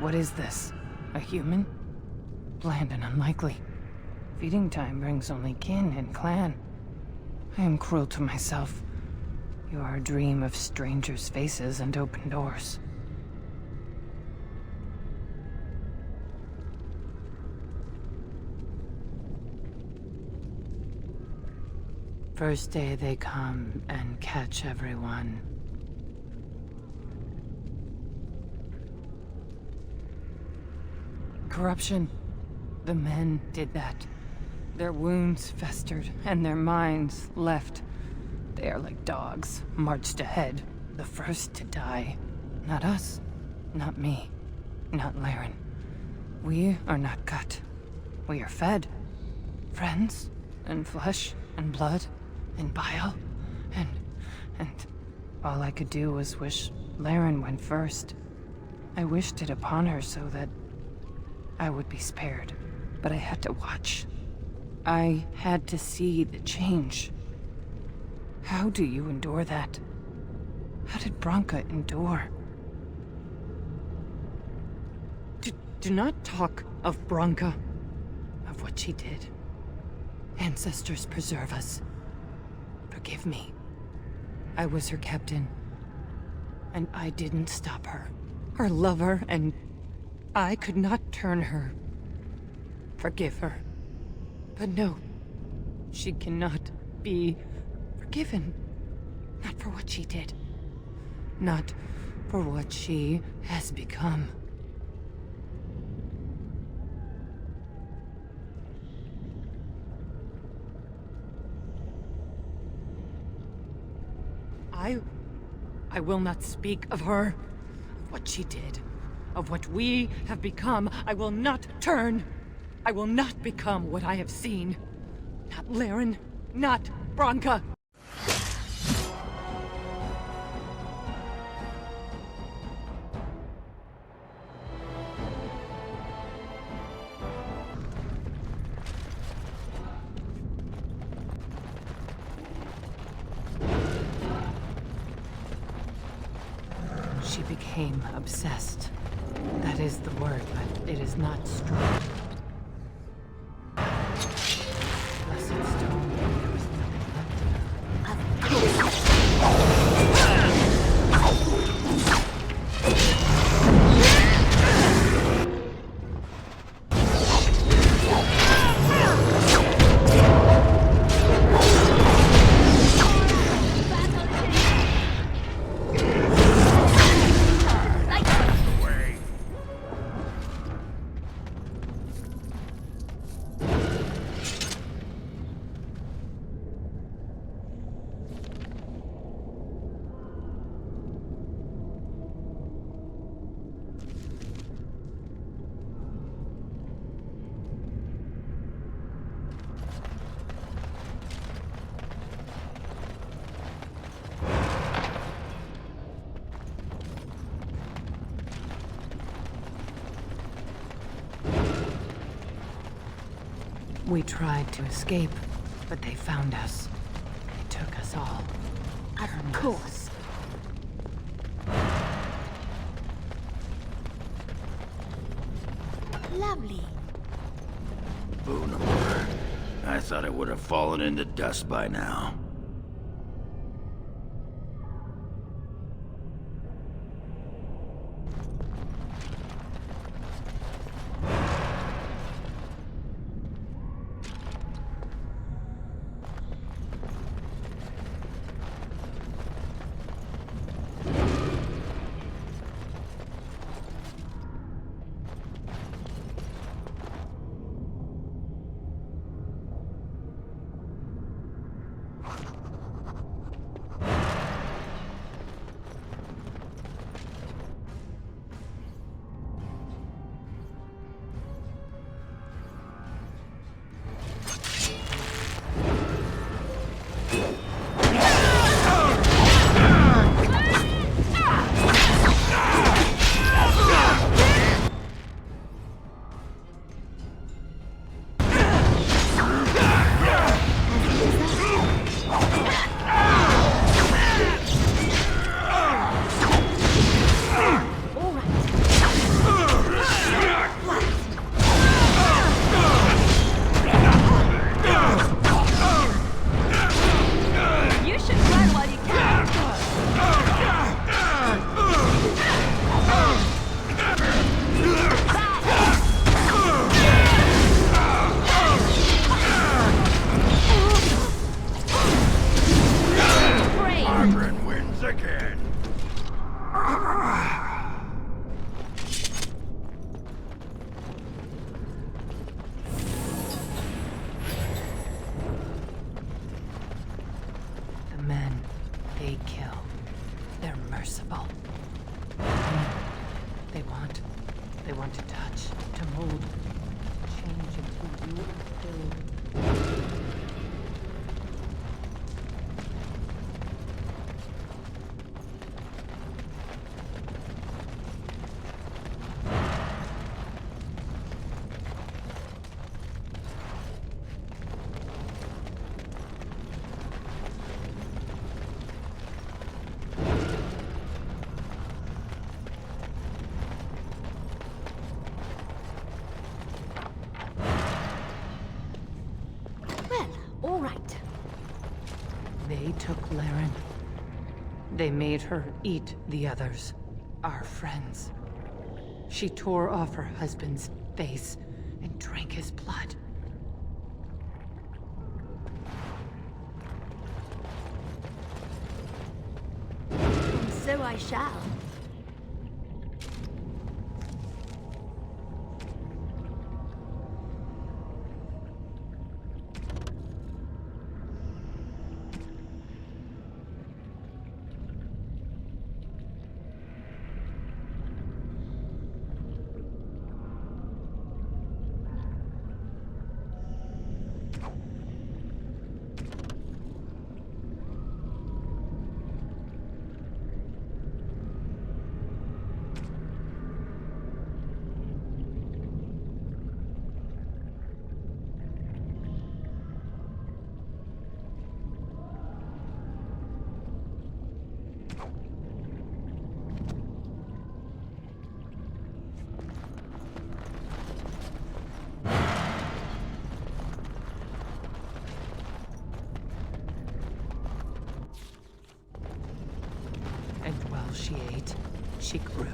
What is this? A human? Bland and unlikely. Feeding time brings only kin and clan. I am cruel to myself. You are a dream of strangers' faces and open doors. First day they come and catch everyone. Corruption. The men did that. Their wounds festered, and their minds left. They are like dogs, marched ahead, the first to die. Not us, not me, not Laren. We are not cut. We are fed. Friends, and flesh, and blood, and bile, and all I could do was wish Laren went first. I wished it upon her so that I would be spared, but I had to watch. I had to see the change. How do you endure that? How did Branka endure? Do not talk of Branka, of what she did. Ancestors preserve us. Forgive me. I was her captain, and I didn't stop her. Her lover, and I could not turn her. Forgive her. But no, she cannot be forgiven. Not for what she did. Not for what she has become. I will not speak of her, of what she did, of what we have become. I will not turn. I will not become what I have seen. Not Laren, not Branka. She became obsessed. That is the word, but it is not strong. Blessed stone, there was nothing left in her. Of course. We tried to escape, but they found us. They took us all. Of course. Lovely. Boonamore. I thought it would have fallen into dust by now. All right. They took Laren. They made her eat the others, our friends. She tore off her husband's face and drank his blood. And so I shall. She ate, she grew.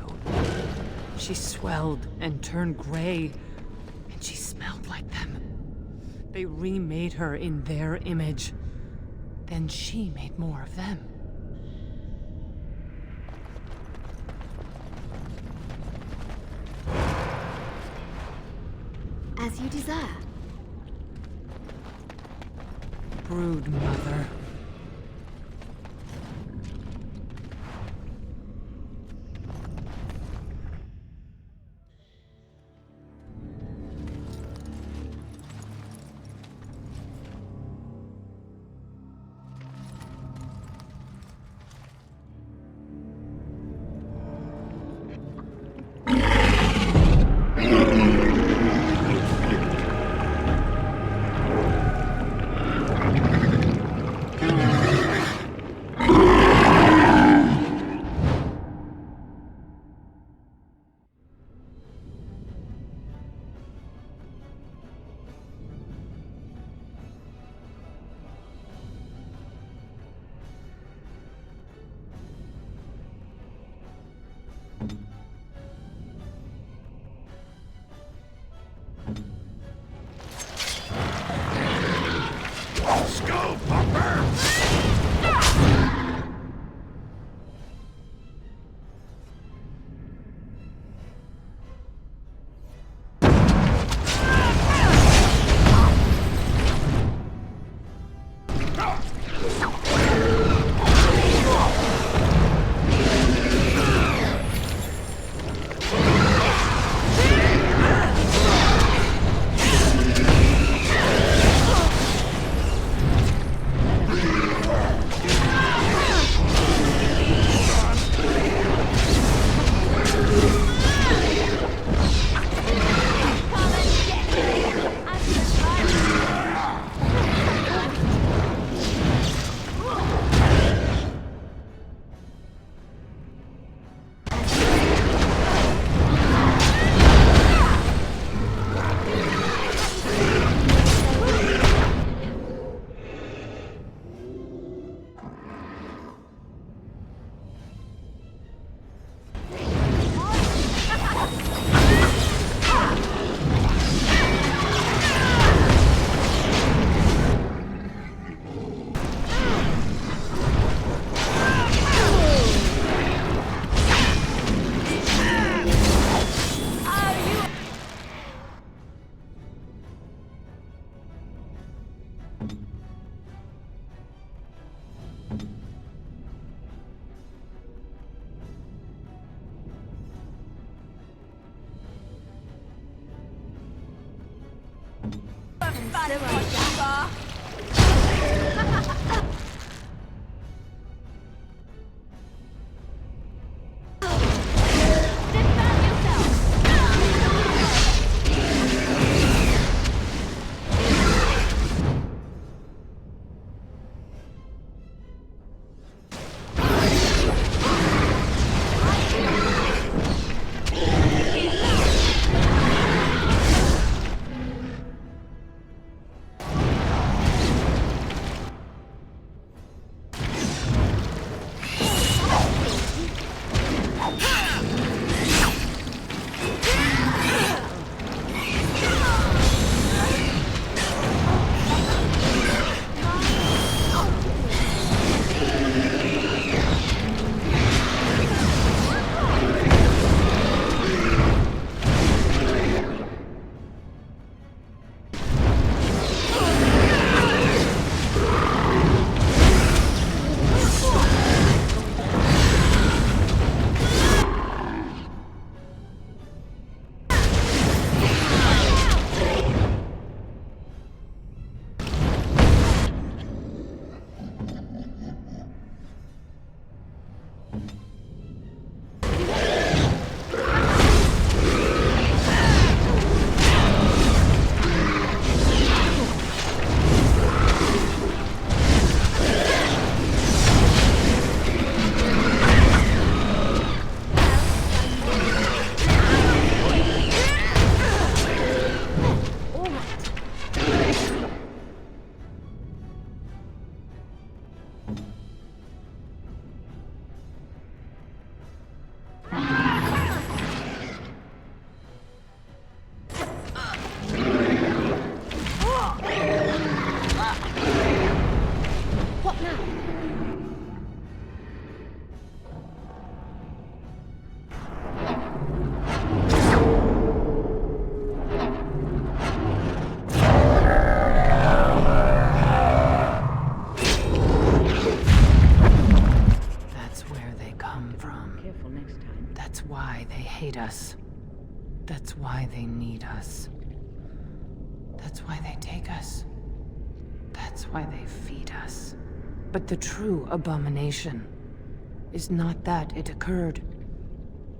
She swelled and turned gray, and she smelled like them. They remade her in their image. Then she made more of them. As you desire. Brood mother. Now, That's where they come from. Careful next time. That's why they hate us. That's why they need us. That's why they take us. That's why they feed us. But the true abomination is not that it occurred,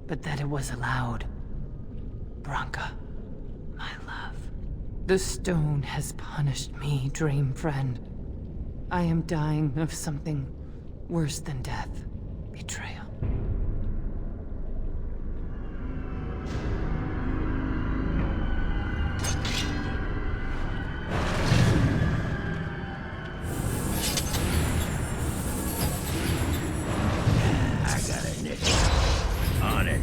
but that it was allowed. Branka, my love. The stone has punished me, dream friend. I am dying of something worse than death. Betrayal. I got a nick. On it.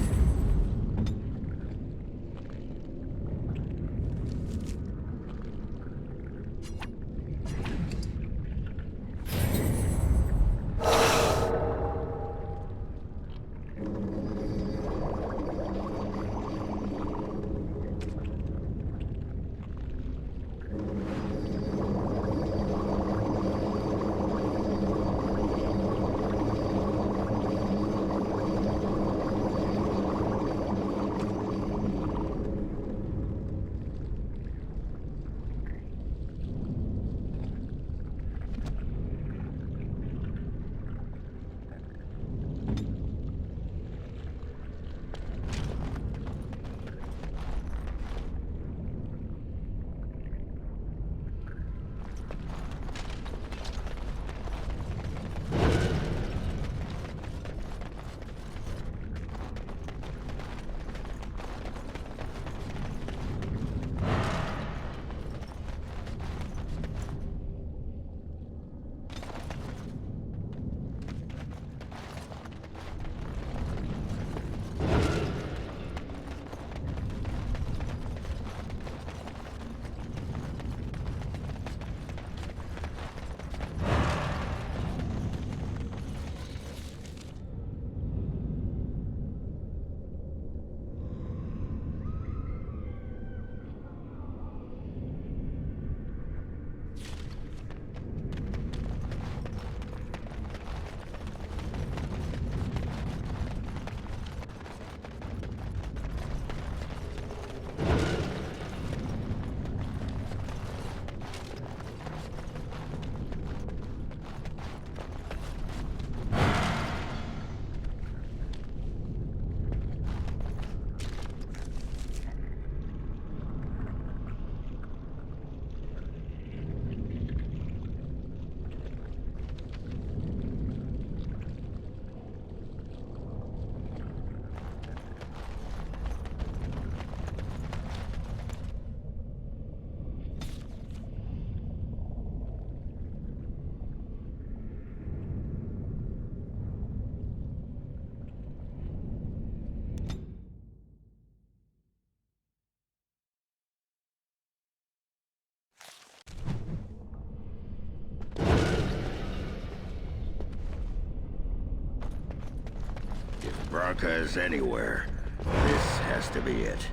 Branka is anywhere. This has to be it.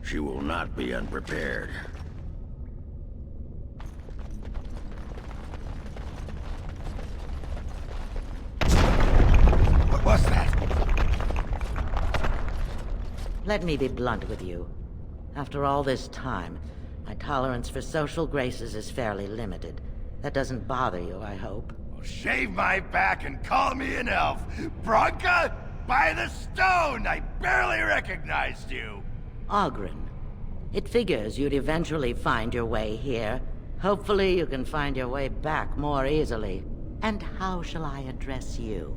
She will not be unprepared. What was that? Let me be blunt with you. After all this time, my tolerance for social graces is fairly limited. That doesn't bother you, I hope. Well, shave my back and call me an elf. Branka? By the stone! I barely recognized you! Oghren. It figures you'd eventually find your way here. Hopefully you can find your way back more easily. And how shall I address you?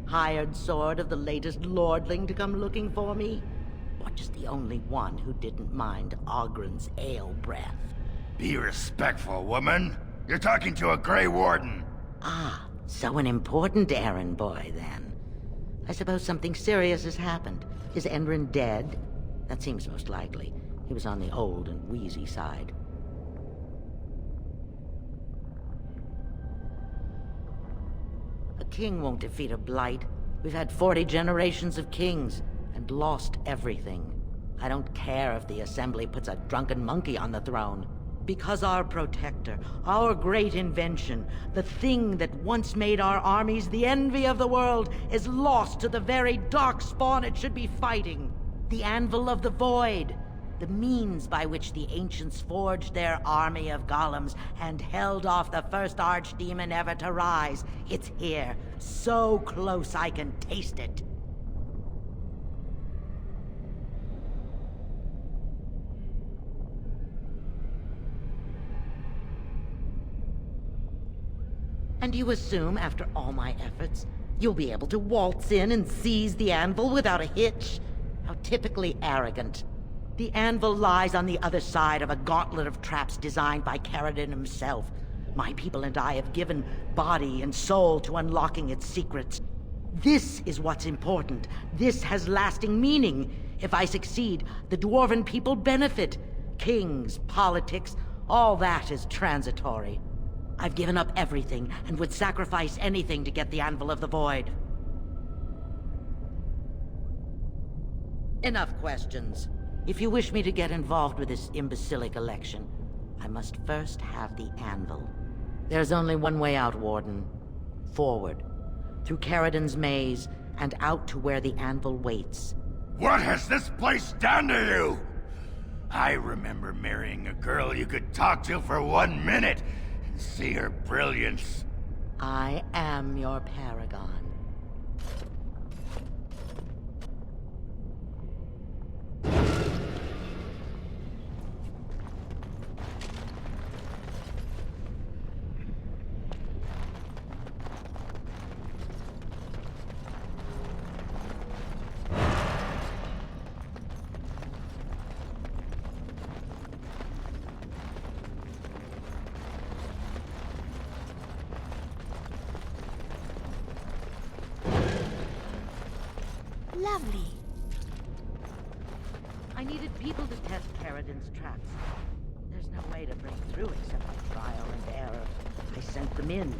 Hired sword of the latest lordling to come looking for me? Or just the only one who didn't mind Oghren's ale breath? Be respectful, woman. You're talking to a Grey Warden. Ah, so an important errand boy, then. I suppose something serious has happened. Is Enrin dead? That seems most likely. He was on the old and wheezy side. king won't defeat a blight. We've had 40 generations of kings, and lost everything. I don't care if the Assembly puts a drunken monkey on the throne. Because our protector, our great invention, the thing that once made our armies the envy of the world, is lost to the very dark spawn it should be fighting. The Anvil of the Void. The means by which the ancients forged their army of golems and held off the first archdemon ever to rise. It's here, so close I can taste it. And you assume, after all my efforts, you'll be able to waltz in and seize the anvil without a hitch? How typically arrogant. The anvil lies on the other side of a gauntlet of traps designed by Ferelden himself. My people and I have given body and soul to unlocking its secrets. This is what's important. This has lasting meaning. If I succeed, the Dwarven people benefit. Kings, politics, all that is transitory. I've given up everything and would sacrifice anything to get the Anvil of the Void. Enough questions. If you wish me to get involved with this imbecilic election, I must first have the Anvil. There's only one way out, Warden. Forward. Through Ferelden's maze, and out to where the Anvil waits. What has this place done to you? I remember marrying a girl you could talk to for 1 minute and see her brilliance. I am your paragon. Lovely. I needed people to test Ferelden's traps. There's no way to break through except by trial and error. I sent them in.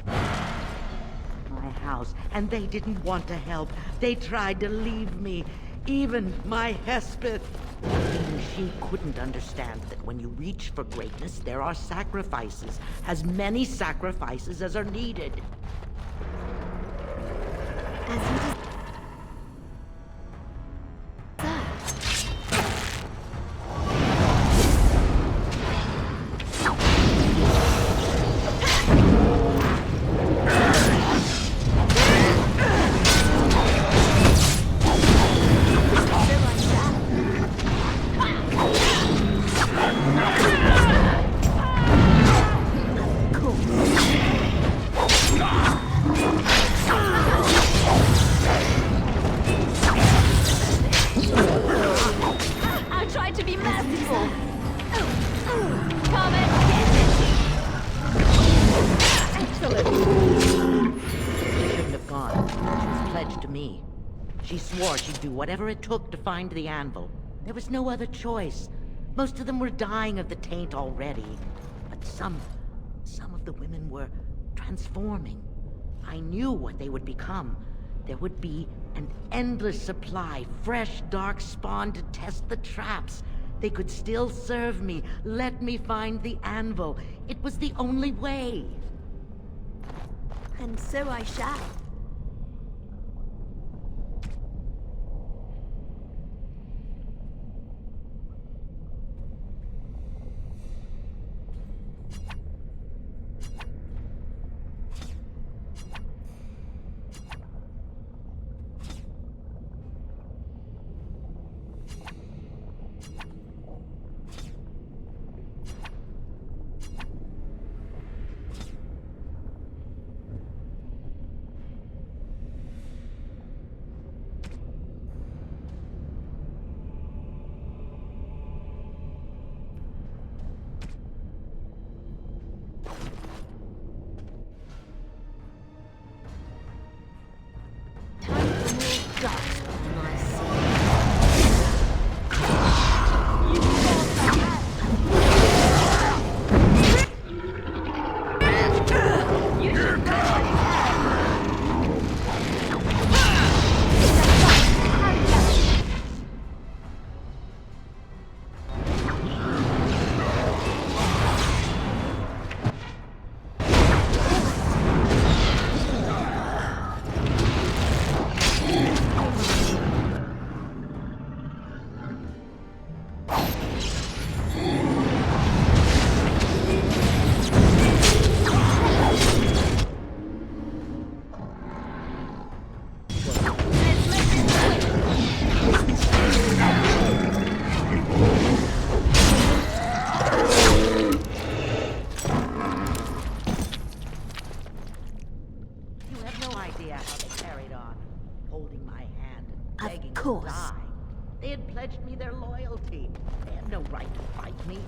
My house, and they didn't want to help. They tried to leave me. Even my Hespeth. Even she couldn't understand that when you reach for greatness, there are sacrifices. As many sacrifices as are needed. As you desire. Whatever it took to find the anvil. There was no other choice. Most of them were dying of the taint already. But some of the women were transforming. I knew what they would become. There would be an endless supply, fresh, dark spawn to test the traps. They could still serve me. Let me find the anvil. It was the only way. And so I shall. course. die. They had pledged me their loyalty. They had no right to fight me.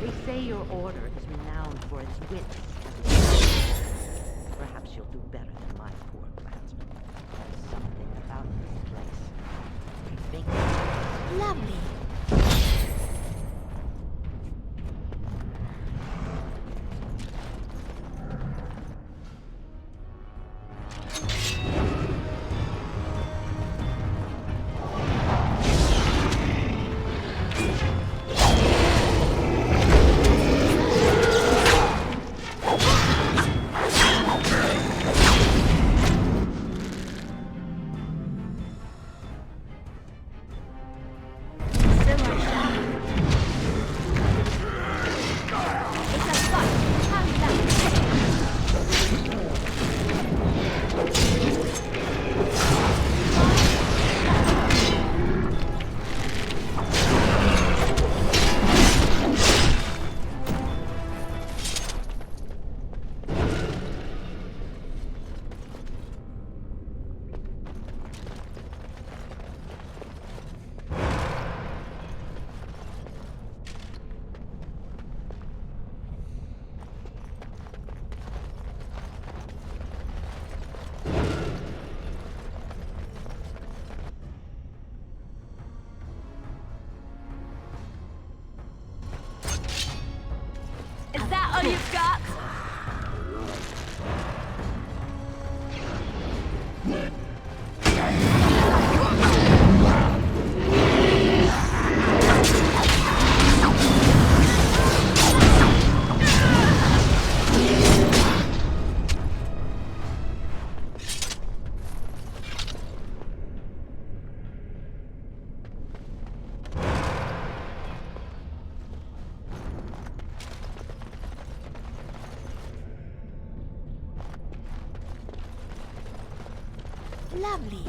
They say your order is renowned for its wits. Perhaps you'll do better than my poor clansmen. There's something about this place. I think... Lovely. Is that all you've got? Lovely.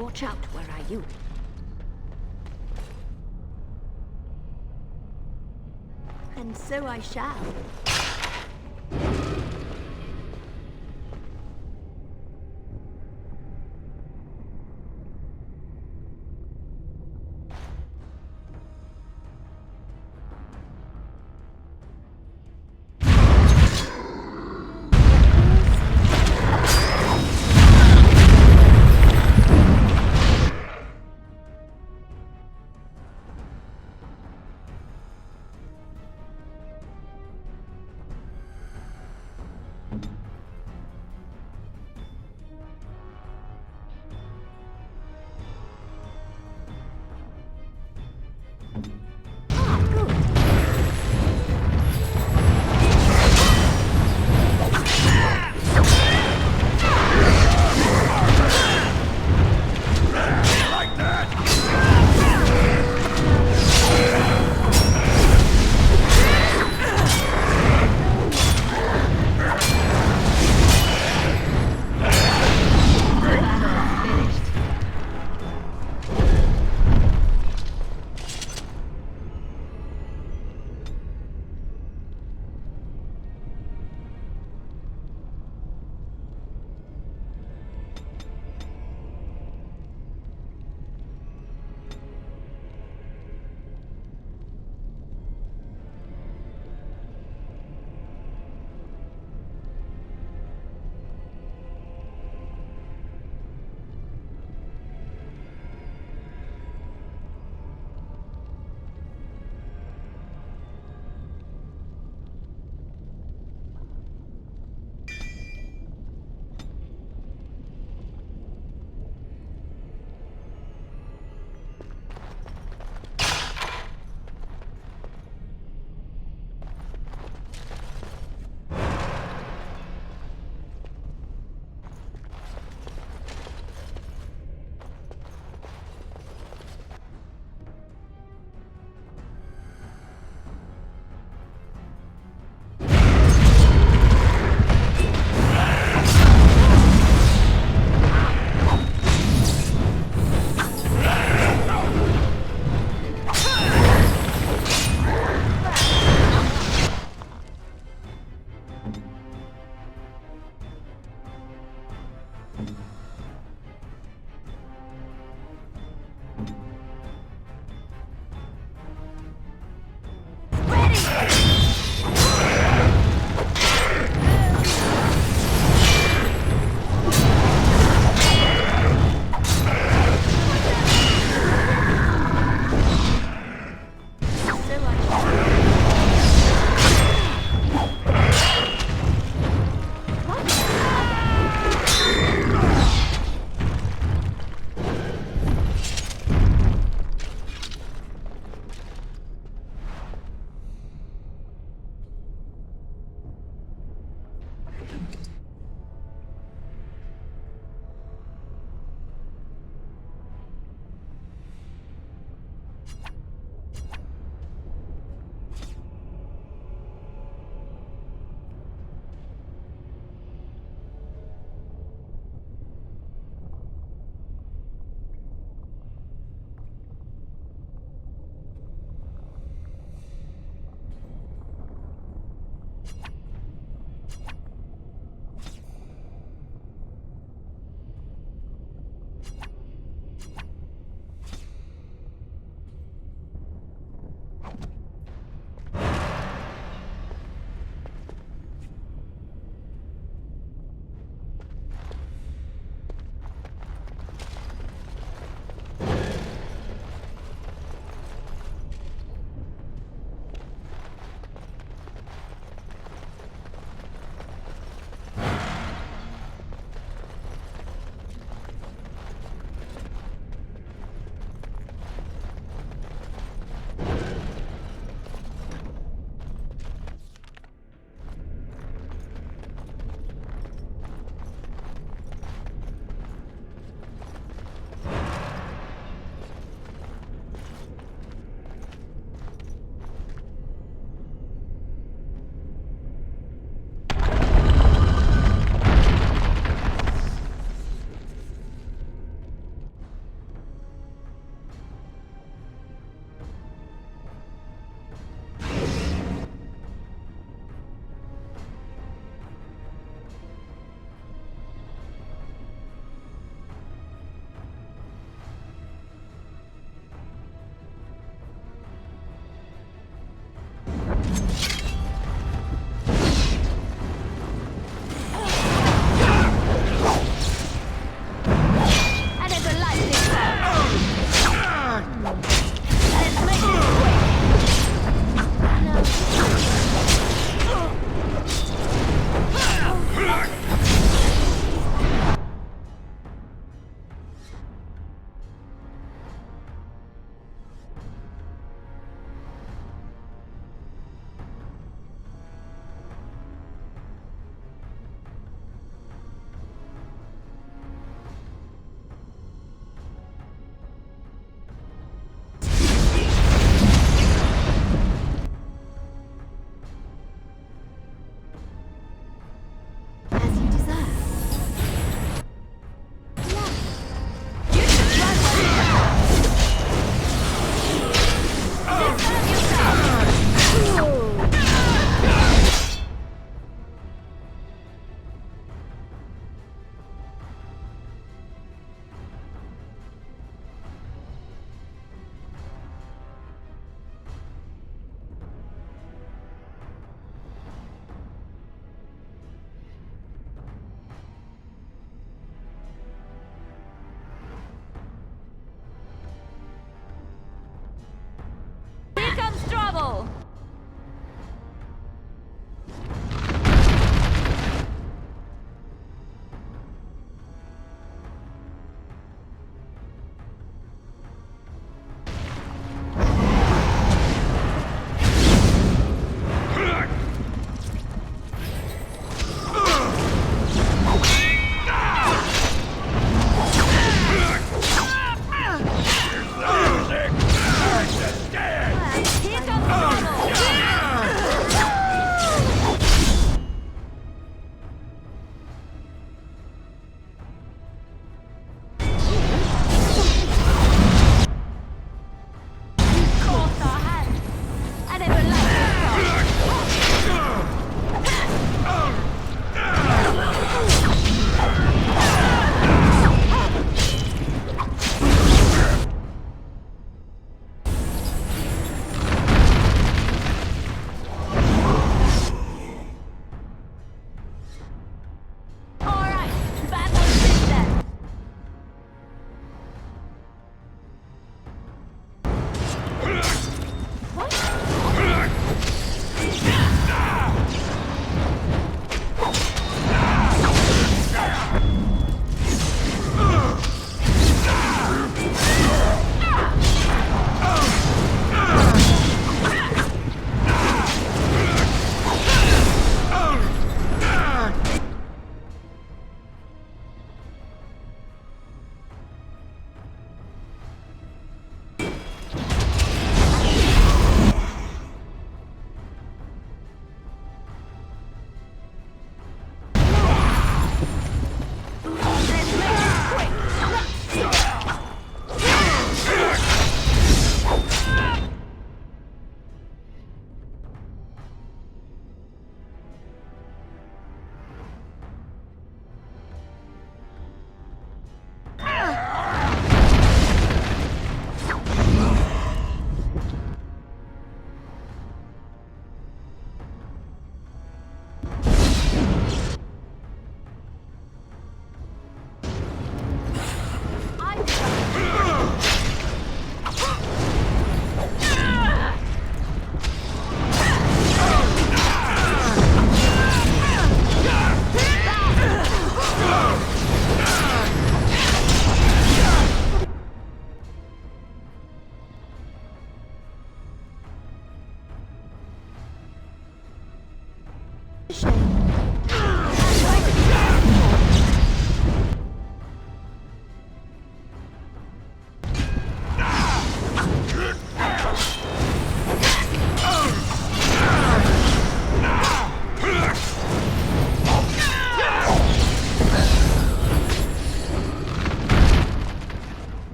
Watch out, where are you? And so I shall.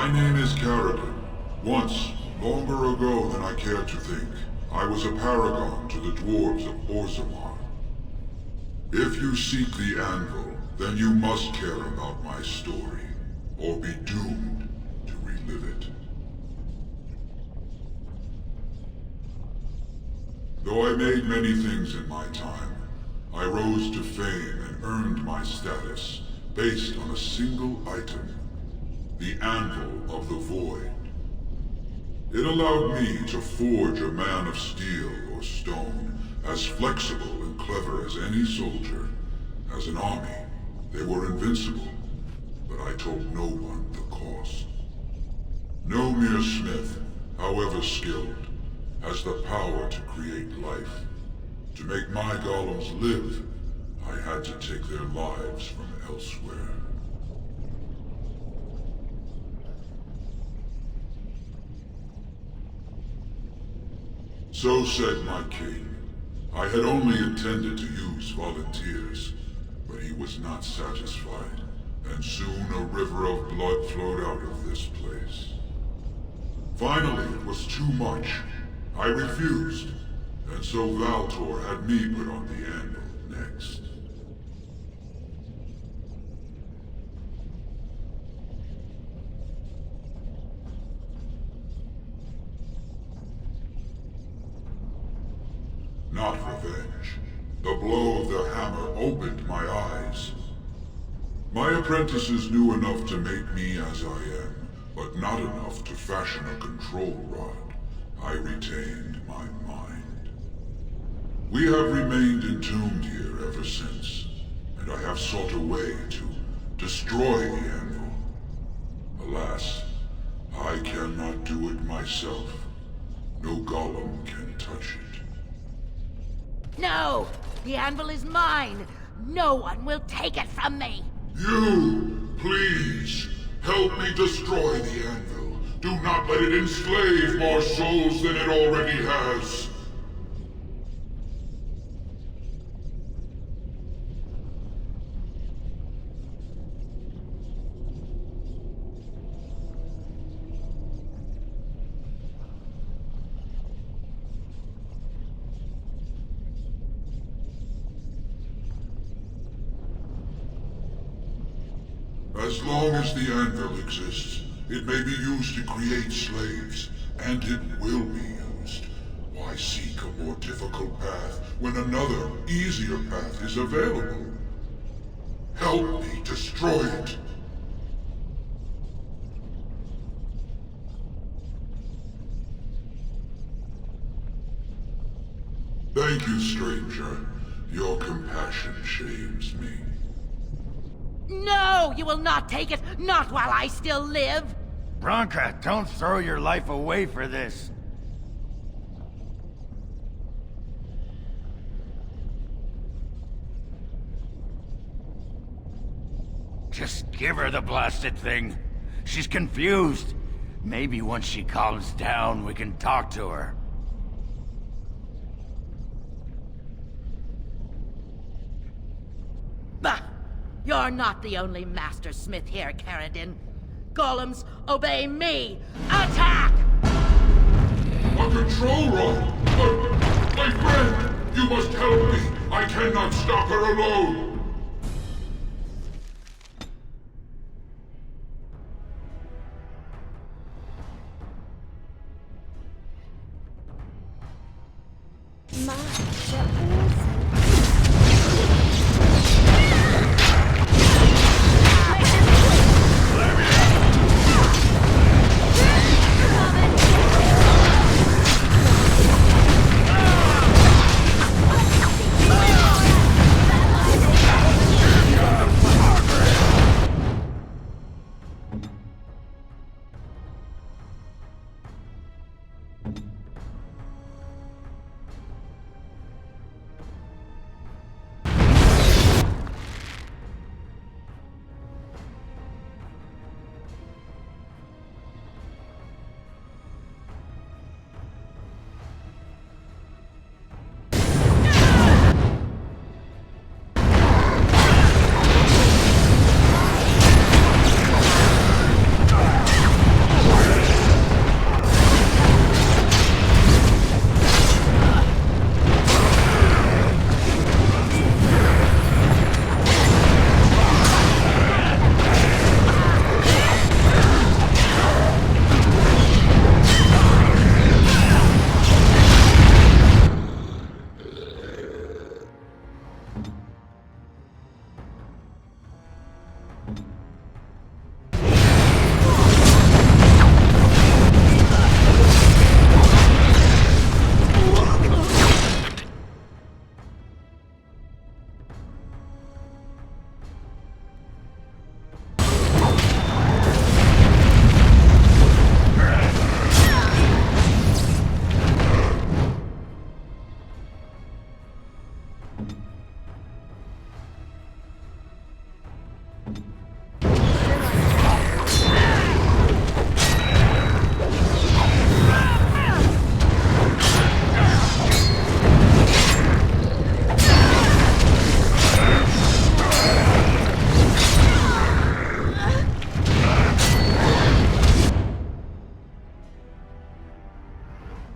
My name is Kerrigan. Once, longer ago than I care to think, I was a paragon to the dwarves of Orzammar. If you seek the anvil, then you must care about my story, or be doomed to relive it. Though I made many things in my time, I rose to fame and earned my status based on a single item, the Anvil of the Void. It allowed me to forge a man of steel or stone, as flexible and clever as any soldier. As an army, they were invincible, but I told no one the cost. No mere smith, however skilled, has the power to create life. To make my golems live, I had to take their lives from elsewhere. So said my king. I had only intended to use volunteers, but he was not satisfied, and soon a river of blood flowed out of this place. Finally, it was too much. I refused, and so Valtor had me put on the anvil next. Not revenge. The blow of the hammer opened my eyes. My apprentices knew enough to make me as I am, but not enough to fashion a control rod. I retained my mind. We have remained entombed here ever since, and I have sought a way to destroy the anvil. Alas, I cannot do it myself. No golem can touch it. No! The anvil is mine! No one will take it from me! You, please, help me destroy the anvil. Do not let it enslave more souls than it already has. As long as the anvil exists, it may be used to create slaves, and it will be used. Why seek a more difficult path when another, easier path is available? Help me destroy it. Thank you, stranger. Your compassion shames me. No! You will not take it! Not while I still live! Bronca, don't throw your life away for this. Just give her the blasted thing. She's confused. Maybe once she calms down, we can talk to her. Bah! You're not the only master smith here, Ferelden. Golems, obey me! Attack! A control rod! But, my friend, you must help me! I cannot stop her alone!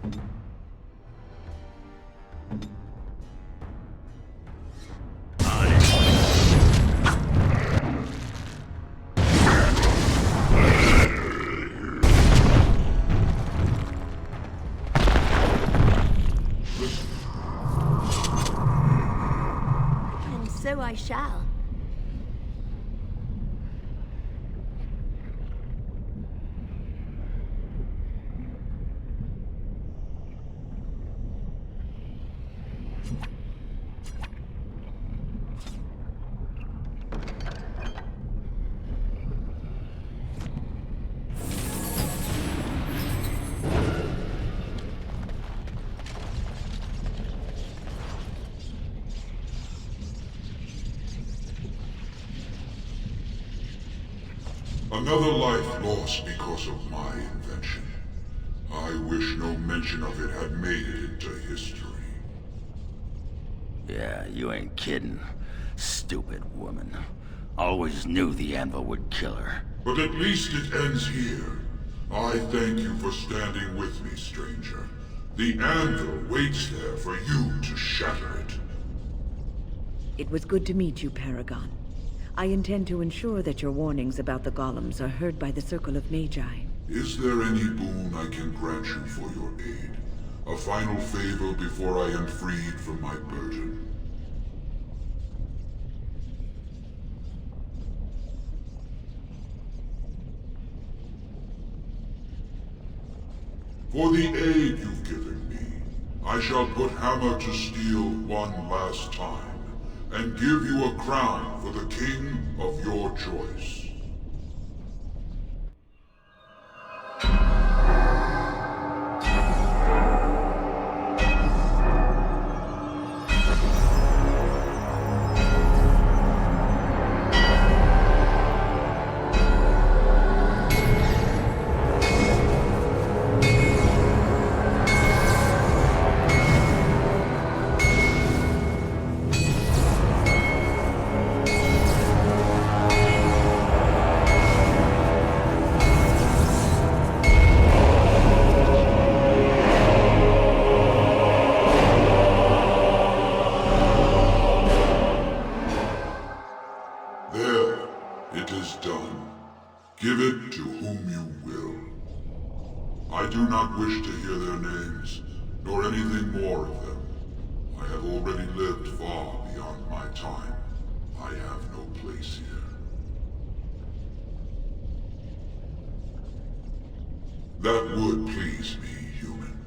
And so I shall. Another life lost because of my invention. I wish no mention of it had made it into history. Yeah, you ain't kidding. Stupid woman. Always knew the anvil would kill her. But at least it ends here. I thank you for standing with me, stranger. The anvil waits there for you to shatter it. It was good to meet you, Paragon. I intend to ensure that your warnings about the golems are heard by the Circle of Magi. Is there any boon I can grant you for your aid? A final favor before I am freed from my burden? For the aid you've given me, I shall put hammer to steel one last time, and give you a crown for the king of your choice. Give it to whom you will. I do not wish to hear their names, nor anything more of them. I have already lived far beyond my time. I have no place here. That would please me, human.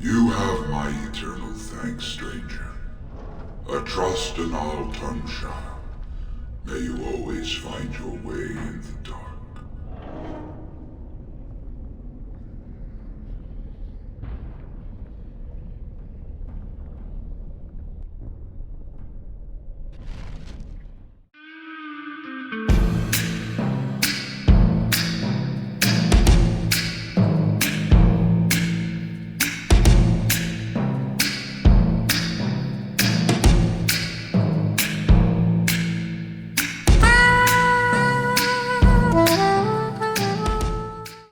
You have my eternal thanks, stranger. A trust in all tongue shall. May you always find your way in the dark.